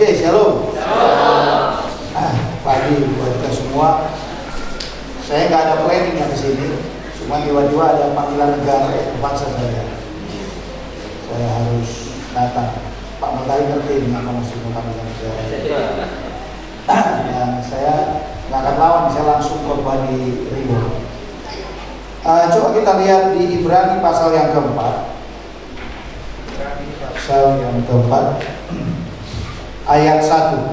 Oke, shalom. Pagi buat kita semua. Saya nggak ada planning yang di sini, cuma tiba-tiba ada panggilan negara yang terpaksa saya harus datang. Pak Menteri ngerti dengan maksud panggilan negara. Dan saya nggak akan lawan, saya langsung korban di Rimbo. Coba kita lihat di Ibrani pasal yang keempat. Pasal yang keempat ayat 1.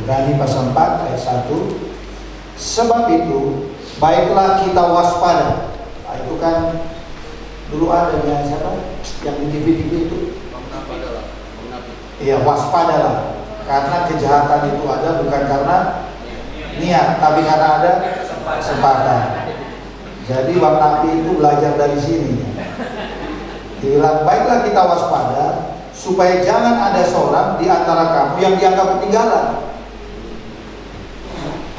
Ibrani pasal 4 ayat 1. Sebab itu baiklah kita waspada. Nah, itu kan dulu adanya siapa yang di TV itu? Iya, waspadalah. Karena kejahatan itu ada bukan karena niat, tapi karena ada kesempatan. Jadi Bang Nabi itu belajar dari sini. Dia bilang, baiklah kita waspada supaya jangan ada seorang di antara kamu yang dianggap ketinggalan.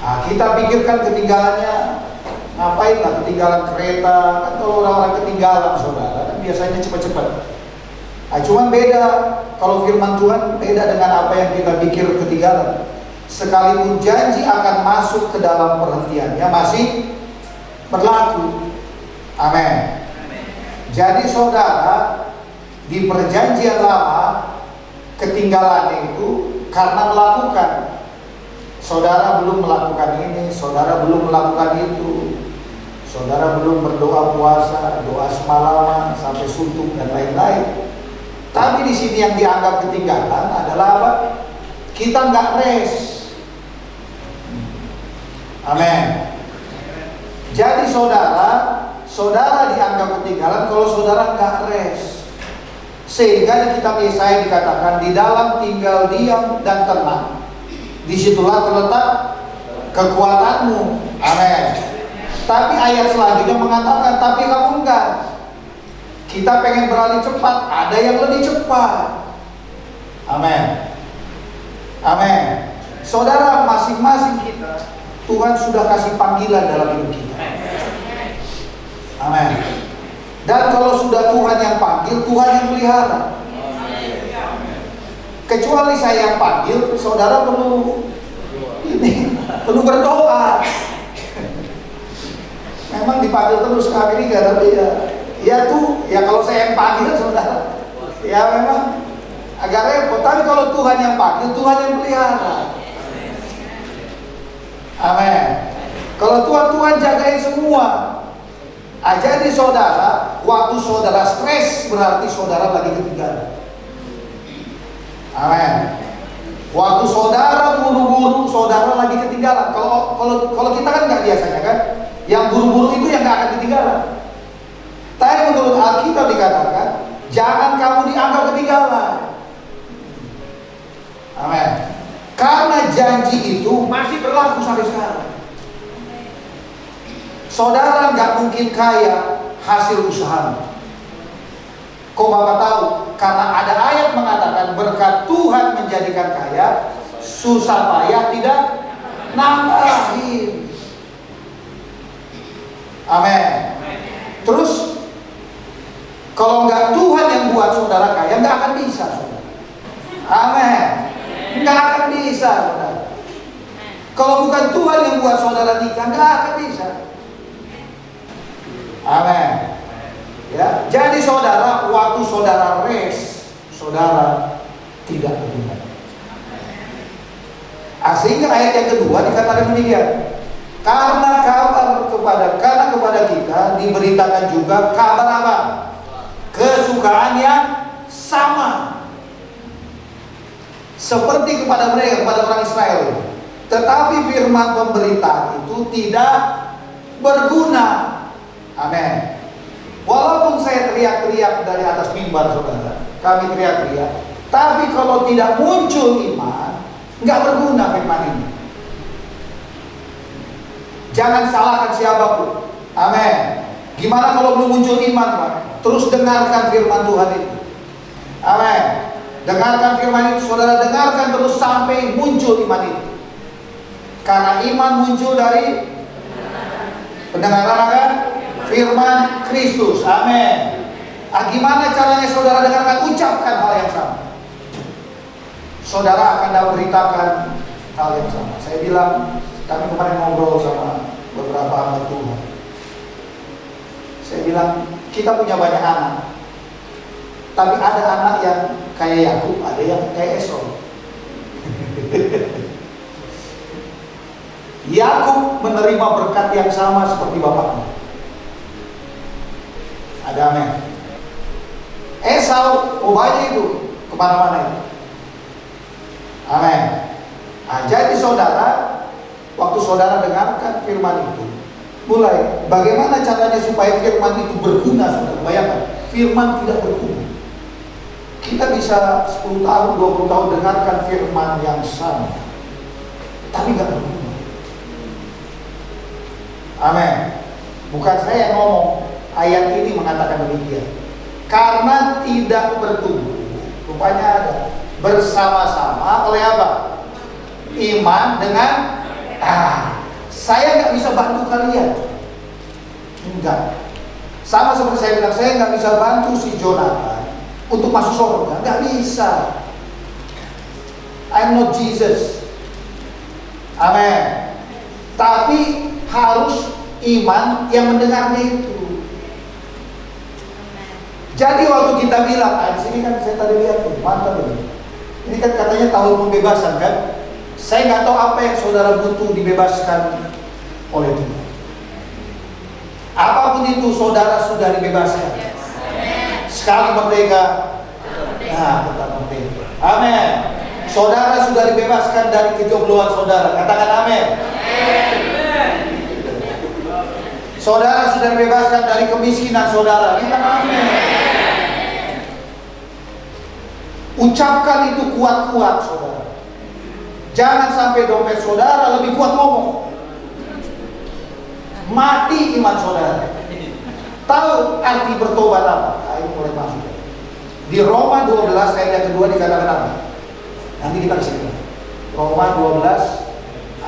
Nah, kita pikirkan ketinggalannya, ngapain lah ketinggalan kereta? Kan kalau orang-orang ketinggalan, saudara, kan biasanya cepat-cepat. Nah, cuman beda, kalau firman Tuhan beda dengan apa yang kita pikir ketinggalan. Sekalipun janji akan masuk ke dalam perhentiannya, masih berlaku. Amin. Jadi saudara, di perjanjian lama ketinggalan itu karena melakukan. Saudara belum melakukan ini, saudara belum melakukan itu, saudara belum berdoa puasa, doa semalaman sampai suntuk dan lain-lain. Tapi di sini yang dianggap ketinggalan adalah apa? Kita nggak rest. Amin. Jadi saudara dianggap ketinggalan kalau saudara nggak rest. Sehingga di kitab Yesaya dikatakan di dalam tinggal diam dan tenang, disitulah terletak kekuatanmu. Amin. Tapi ayat selanjutnya mengatakan, tapi kamu enggak. Kita pengen beralih cepat, ada yang lebih cepat. Amin. Amin. Saudara, masing-masing kita Tuhan sudah kasih panggilan dalam hidup kita. Amin. Dan kalau sudah Tuhan yang panggil, Tuhan yang pelihara. Kecuali saya yang panggil, saudara perlu berdoa. Memang dipanggil terus kami ini gak, tapi ya kalau saya yang panggil, saudara, ya memang agak repot. Tapi kalau Tuhan yang panggil, Tuhan yang pelihara. Amin. Kalau Tuhan jagain semua. Jadi saudara, waktu saudara stres berarti saudara lagi ketinggalan. Amin. Waktu saudara buru-buru, saudara lagi ketinggalan. Kalau kita kan nggak biasanya kan, yang buru-buru itu yang nggak akan ketinggalan. Tapi menurut Alkitab dikatakan, jangan kamu dianggap ketinggalan. Amin. Karena janji itu masih berlaku sampai sekarang. Saudara nggak mungkin kaya hasil usaha. Kok Bapak tahu? Karena ada ayat mengatakan berkat Tuhan menjadikan kaya, susah payah tidak nambahin. Amin. Terus kalau nggak Tuhan yang buat saudara kaya, nggak akan bisa, saudara. Amin. Nggak akan bisa, saudara. Kalau bukan Tuhan yang buat saudara nikah, nggak akan bisa. Amin. Ya, jadi saudara, waktu saudara rest, saudara tidak ketinggalan. Sehingga ayat yang kedua dikatakan demikian. Karena kepada kita diberitakan juga kabar apa? Kesukaan yang sama. Seperti kepada mereka, kepada orang Israel. Tetapi firman pemberitaan itu tidak berguna. Amin. Walaupun saya teriak-teriak dari atas mimbar, saudara, kami teriak-teriak, tapi kalau tidak muncul iman, nggak berguna firman ini. Jangan salahkan siapapun. Amin. Gimana kalau belum muncul iman, Pak? Terus dengarkan firman Tuhan itu. Amin. Dengarkan firman itu, saudara, dengarkan terus sampai muncul iman itu. Karena iman muncul dari pendengaran akan firman Kristus. Amin. Gimana caranya saudara dengarkan? Ucapkan hal yang sama. saudara akan beritakan hal yang sama. Saya bilang, kami kemarin ngobrol sama beberapa hamba Tuhan. Saya bilang, kita punya banyak anak, tapi ada anak yang kayak Yakub, ada yang kayak Esau. Yakub menerima berkat yang sama seperti bapaknya. Ada amin. Esau, banyak itu kemana-mana itu. Amin. Nah, jadi saudara, waktu saudara dengarkan firman itu, mulai bagaimana caranya supaya firman itu berguna, saudara. Bayangkan, firman tidak berguna. Kita bisa 10 tahun, 20 tahun dengarkan firman yang sama, tapi gak berguna. Amin. Bukan saya yang ngomong, ayat ini mengatakan demikian. Karena tidak bertumbuh, rupanya ada bersama-sama oleh apa? Iman dengan saya nggak bisa bantu kalian. Enggak. Sama seperti saya bilang, saya nggak bisa bantu si Jonathan untuk masuk surga, nggak bisa. I'm not Jesus. Amin. Tapi harus iman yang mendengarnya itu. Jadi waktu kita bilang, di sini kan saya tadi lihat tuh, mantap ini. Ini kan katanya tahun pembebasan kan? Saya nggak tahu apa yang saudara butuh dibebaskan oleh Tuhan. Apapun itu saudara sudah dibebaskan. Sekali merdeka, nah tetap merdeka. Amin. Saudara sudah dibebaskan dari kejombloan saudara. Katakan amin. Saudara sudah dibebaskan dari kemiskinan saudara. Katakan amin. Ucapkan itu kuat-kuat saudara. Jangan sampai dompet saudara lebih kuat ngomong. Mati iman saudara. Tahu arti bertobat apa? Ayo mulai masuk. Di Roma 12 ayat yang kedua dikatakan apa? Nanti kita bisa lihat. Roma 12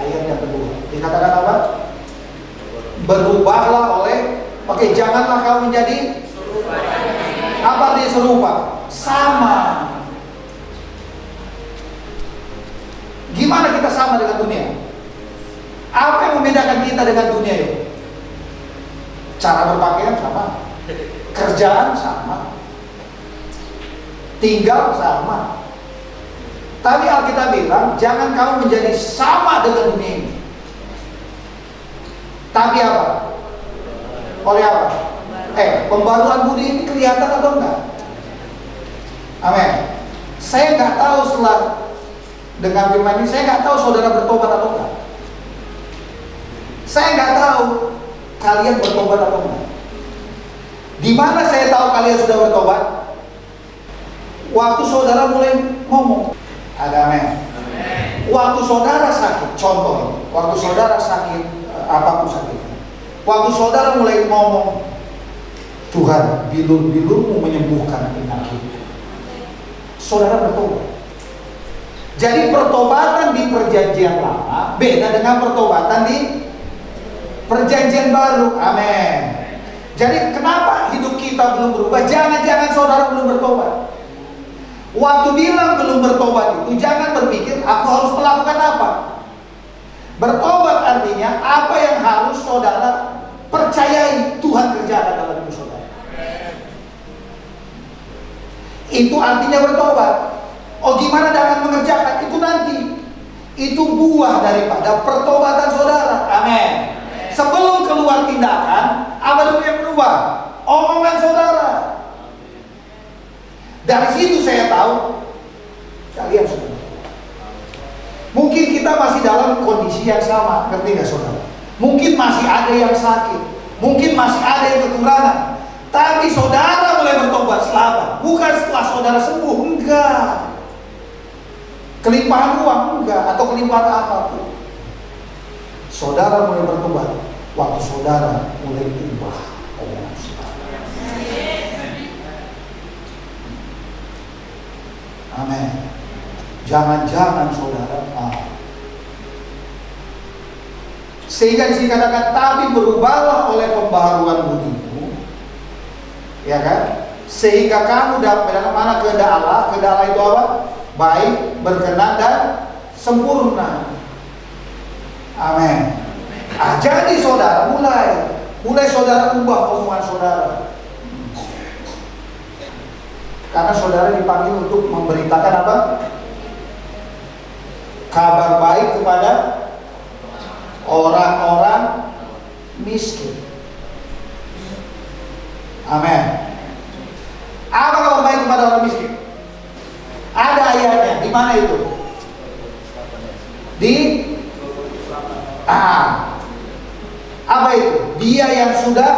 ayat yang kedua dikatakan apa? Berubahlah oleh, oke, janganlah kau menjadi apa dia serupa? Sama. Gimana kita sama dengan dunia? Apa yang membedakan kita dengan dunia ini? Cara berpakaian sama, kerjaan sama, tinggal sama. Tapi Alkitab bilang, jangan kamu menjadi sama dengan dunia ini. Tapi apa? Oleh apa? Pembaruan budi ini kelihatan atau enggak? Amin. Saya nggak tahu setelah dengan firman ini, saya nggak tahu saudara bertobat atau enggak. Saya nggak tahu kalian bertobat atau enggak. Di mana saya tahu kalian sudah bertobat? Waktu saudara mulai ngomong. Ada amin. Waktu saudara sakit, contoh, waktu saudara sakit, apapun sakitnya, waktu saudara mulai ngomong, Tuhan, bilur-bilurmu menyembuhkan penyakit, saudara bertobat. Jadi pertobatan di perjanjian lama beda dengan pertobatan di perjanjian baru. Amin. Jadi kenapa hidup kita belum berubah? Jangan-jangan saudara belum bertobat. Waktu bilang belum bertobat itu, jangan berpikir aku harus melakukan apa. Bertobat artinya apa yang harus saudara percayai Tuhan kerjakan dalam hidup saudara. Itu artinya bertobat. Oh, gimana dengan mengerjakan itu nanti? Itu buah daripada pertobatan saudara. Amin. Sebelum keluar tindakan, apa dulu yang berubah? Omongan saudara. Dari situ saya tahu kalian sudah. Mungkin kita masih dalam kondisi yang sama, ngerti nggak saudara? Mungkin masih ada yang sakit, mungkin masih ada yang kekurangan. Tapi saudara mulai bertobat selama, bukan setelah saudara sembuh, enggak. Kelimpahan uang enggak, atau kelimpahan apapun. Saudara mulai bertobat waktu saudara mulai ubah omongan saudara. Amin. Jangan-jangan saudara sehingga disini katakan, tapi berubahlah oleh pembaharuan budimu, ya kan? Sehingga kamu dapat mana kehendak Allah. Kehendak Allah itu apa? Baik, berkenan dan sempurna. Amin. Jadi saudara, mulai saudara ubah omongan saudara. Karena saudara dipanggil untuk memberitakan apa? Kabar baik kepada orang-orang miskin. Amin. Apa kabar baik kepada orang miskin? Ada ayatnya. Di mana itu? Di apa itu? Dia yang sudah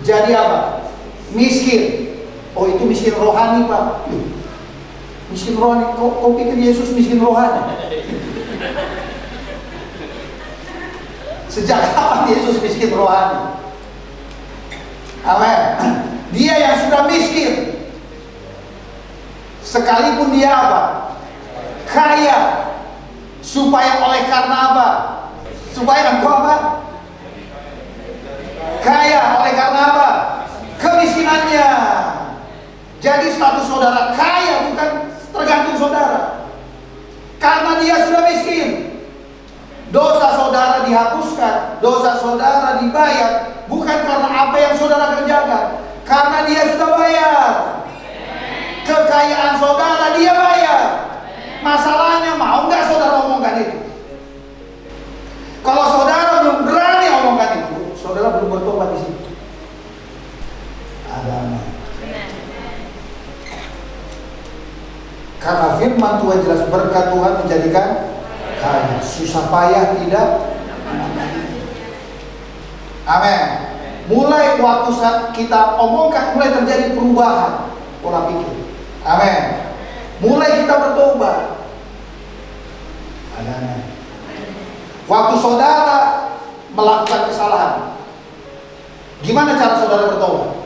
jadi apa? Miskin. Oh, itu miskin rohani, Pak. Miskin rohani. Kau pikir Yesus miskin rohani? Sejak kapan Yesus miskin rohani? Amin. Dia yang sudah miskin, sekalipun dia apa? Kaya. Supaya oleh karena apa? Supaya engkau apa? Kaya. Oleh karena apa? Kemiskinannya. Jadi status saudara kaya bukan tergantung saudara. Karena dia sudah miskin, dosa saudara dihapuskan, dosa saudara dibayar, bukan karena apa yang saudara kerjakan, karena dia sudah bayar. Kekayaan saudara dia bayar. Masalahnya mau nggak saudara omongkan itu? Kalau saudara belum berani omongkan itu, saudara belum bertobat di situ. Ada. Karena firman Tuhan jelas, berkat Tuhan menjadikan kaya, susah payah tidak. Amin. Mulai waktu saat kita omongkan, mulai terjadi perubahan pola pikir. Amin. Mulai kita bertobat. Amin. Waktu saudara melakukan kesalahan, gimana cara saudara bertobat?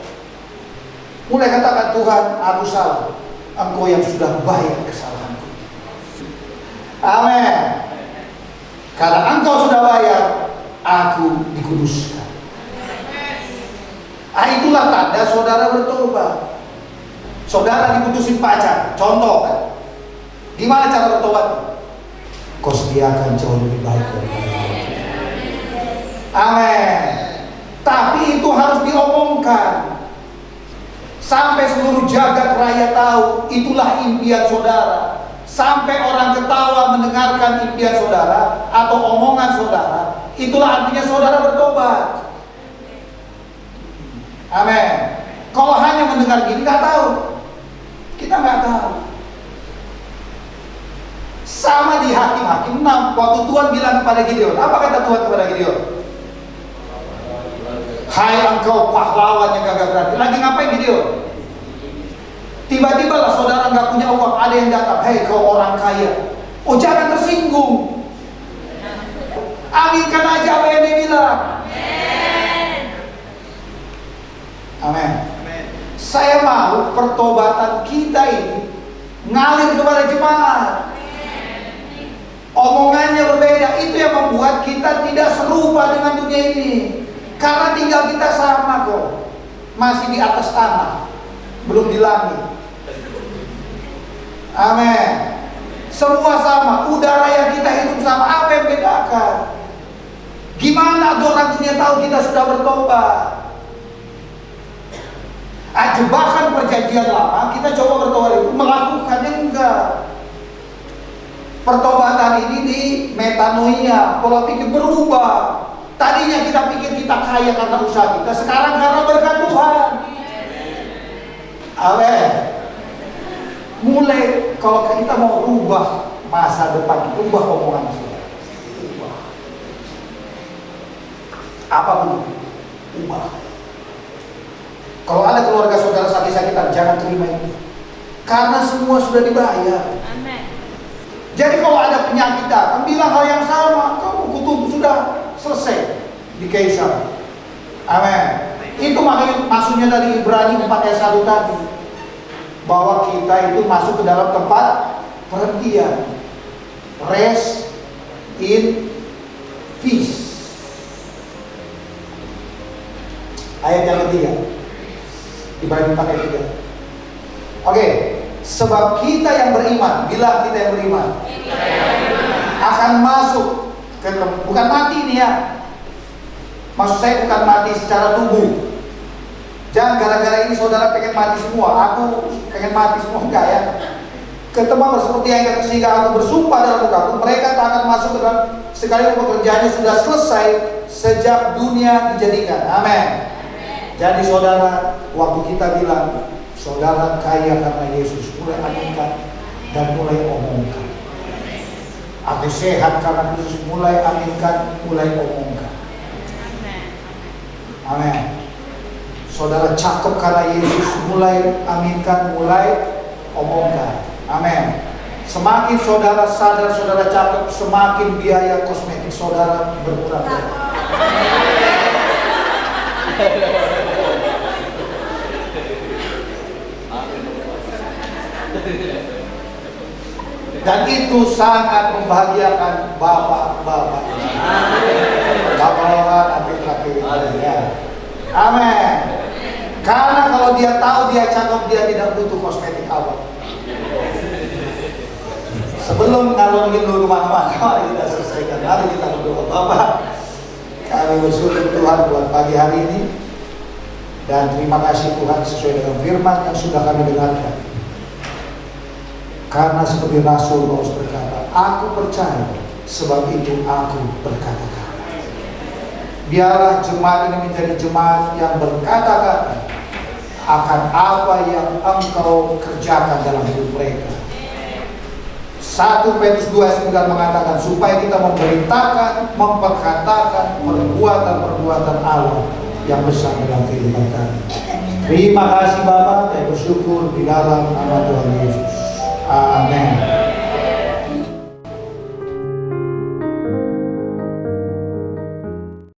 Mulai katakan, Tuhan, aku salah. Engkau yang sudah bayar kesalahanku. Amin. Karena engkau sudah bayar, aku dikuduskan. Itulah tanda saudara bertobat. Saudara diputusin pacar, contoh kan? Gimana cara bertobat? Kau sediakan jauh lebih baik daripada itu. Amin. Tapi itu harus diomongkan sampai seluruh jagat raya tahu. Itulah impian saudara. Sampai orang ketawa mendengarkan impian saudara atau omongan saudara, itulah artinya saudara bertobat. Amin. Kalau hanya mendengar gini, nggak tahu. Kita nggak tahu. Sama di Hakim-Hakim 6, waktu Tuhan bilang kepada Gideon, apa kata Tuhan kepada Gideon? Hai engkau pahlawan yang gagah berani. Lagi ngapain Gideon? Tiba-tiba lah saudara nggak punya uang, ada yang datang, hei kau orang kaya. Oh jangan tersinggung. Aminkan aja apa yang dia bilang. Amin. Saya mau pertobatan kita ini ngalir kepada jemaat. Omongannya berbeda, itu yang membuat kita tidak serupa dengan dunia ini. Karena tinggal kita sama kok, masih di atas tanah, belum di langit. Amin. Semua sama, udara yang kita hidup sama, apa yang bedakan? Gimana orang dunia tahu kita sudah bertobat? Jebakan perjanjian lama, kita coba bertobat itu melakukannya enggak. Pertobatan ini di metanoia, pola pikir berubah. Tadinya kita pikir kita kaya karena usaha kita, sekarang karena berkat Tuhan. Amin. Mulai kalau kita mau rubah masa depan, rubah omongan kita. Ubah. Apapun, ubah. Kalau ada keluarga saudara sakit-sakitan, jangan terima itu. Karena semua sudah dibayar. Amin. Jadi kalau ada penyakit datang, bilang hal yang sama, kamu kutubu sudah selesai di Kaisar. Amin. Itu makanya maksudnya dari Ibrani 4 ayat 1 tadi, bahwa kita itu masuk ke dalam tempat perhentian, rest in peace. Ayat yang ketiga, Ibrani 4 ayat 3. Oke, Sebab kita yang beriman, bilang kita yang beriman, akan masuk ke bukan mati nih ya. Maksud saya bukan mati secara tubuh. Jangan gara-gara ini saudara pengen mati semua, aku pengen mati semua, enggak ya. Ketemu seperti yang sehingga aku bersumpah dalam mukaku, mereka tak akan masuk ke dalam sekalipun pekerjaannya sudah selesai sejak dunia dijadikan. Amin. Jadi saudara, waktu kita bilang saudara kaya karena Yesus, mulai aminkan dan mulai omongkan. Aku sehat karena Yesus, mulai aminkan, mulai omongkan. Amin. Saudara cakep karena Yesus, mulai aminkan, mulai omongkan. Amin. Semakin saudara sadar saudara cakep, semakin biaya kosmetik saudara berkurang. Dan itu sangat membahagiakan bapak-bapak. Bapak-bapak nanti terakhir ya. Amin. Karena kalau dia tahu dia cakep, dia tidak butuh kosmetik apa. Sebelum ngalungin dulu kemana-mana, mari kita selesaikan. Mari kita berdoa. Bapak, kami bersyukur Tuhan buat pagi hari ini. Dan terima kasih Tuhan sesuai dengan firman yang sudah kami dengarkan. Karena seperti Rasul Paulus berkata, aku percaya, sebab itu aku berkata-kata. Biarlah jemaat ini menjadi jemaat yang berkata-kata akan apa yang engkau kerjakan dalam hidup mereka. 1 Petrus 2:9 mengatakan supaya kita memberitakan, memperkatakan perbuatan-perbuatan Allah yang besar dalam kehidupan kami. Terima kasih Bapak, kami bersyukur di dalam nama Tuhan Yesus. Amin.